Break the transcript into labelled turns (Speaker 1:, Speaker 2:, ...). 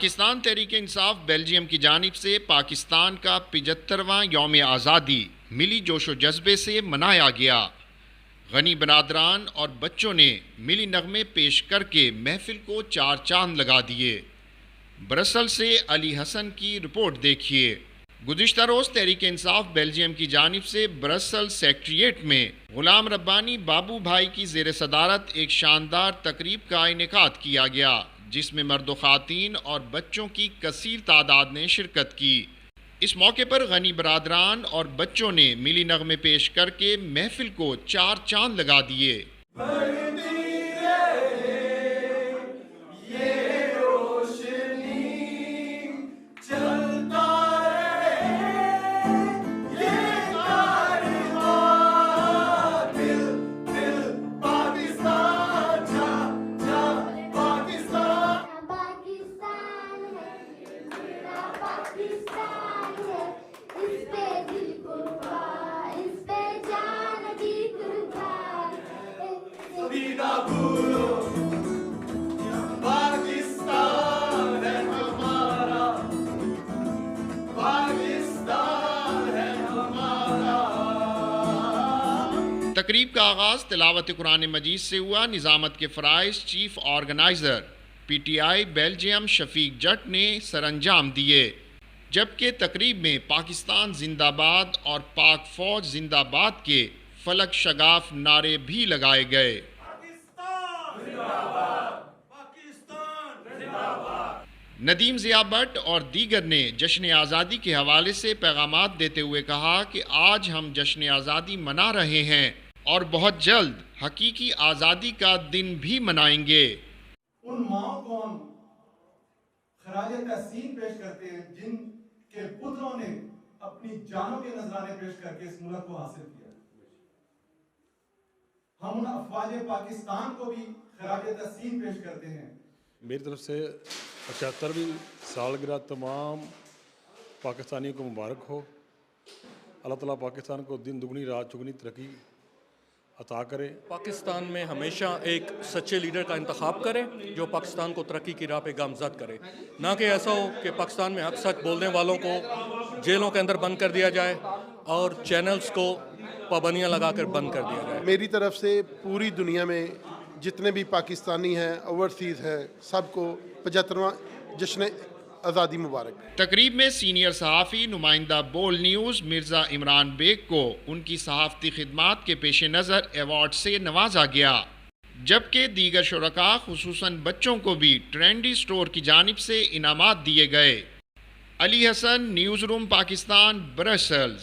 Speaker 1: Pakistan Tehreek Insaf Belgium की जानिब से पाकिस्तान का 75वां यौम आज़ादी मिली जोशो जज्बे से मनाया गया। गनी बरादरान और बच्चों ने मिली नगमे पेश करके महफिल को चार चांद लगा दिए। ब्रसल से अली हसन की रिपोर्ट देखिए। गुज़िश्ता रोज़ तहरीक इंसाफ बेल्जियम की जानिब से ब्रसल सेक्रेटेरिएट में गुलाम रब्बानी बाबू भाई की ज़ेर सदारत एक शानदार तकरीब का इनेकाद किया गया, जिसमें मर्द ख़ातीन और बच्चों की कसीर तादाद ने शिरकत की। इस मौके पर गनी बरादरान और बच्चों ने मिली नगमे पेश करके महफिल को चार चांद लगा दिए। तकरीब का आगाज़ तिलावत कुरान मजीद से हुआ। निज़ामत के फ़राइज़ chief organiser PTI Belgium Shafiq Jatt ने सरअंजाम दिए, जबकि तकरीब में पाकिस्तान जिंदाबाद और पाक फ़ौज जिंदाबाद के फलक शगाफ नारे भी लगाए गए। नदीम ज़िया भट्ट और दीगर ने जश्न आज़ादी के हवाले से पैगामात देते हुए कहा कि आज हम जश्न आज़ादी मना रहे हैं और बहुत जल्द हकीकी आज़ादी का दिन भी मनाएंगे।
Speaker 2: उन माओ को हम खराज तहसीन पेश करते हैं जिनके पुत्रों ने अपनी जानों के नजराने पेश करके इस मुल्क को हासिल किया। हम उन अफवाज पाकिस्तान को भी खराज तहसीन पेश करते हैं।
Speaker 3: मेरी तरफ से 75वीं सालगिरह तमाम पाकिस्तानियों को मुबारक हो। अल्लाह ताला पाकिस्तान को दिन दुगनी रात चुगनी तरक्की अता करे।
Speaker 4: पाकिस्तान में हमेशा एक सच्चे लीडर का इंतखाब करे जो पाकिस्तान को तरक्की की राह पे गामज़द करे, ना कि ऐसा हो कि पाकिस्तान में हक सच बोलने वालों को जेलों के अंदर बंद कर दिया जाए और चैनल्स को पाबंदियां लगाकर बंद कर दिया जाए।
Speaker 5: मेरी तरफ से पूरी दुनिया में जितने भी पाकिस्तानी हैं, ओवरसीज़ हैं, सबको 75वां जश्न आज़ादी मुबारक।
Speaker 1: तकरीब में सीनियर सहाफ़ी नुमाइंदा बोल न्यूज़ मिर्ज़ा इमरान बेग को उनकी सहाफ़ती खिदमात के पेश नज़र एवॉर्ड से नवाजा गया, जबकि दीगर शुरका खुसूसन बच्चों को भी ट्रेंडी स्टोर की जानिब से इनामात दिए गए। Ali Hasan, news room Pakistan, Brussels.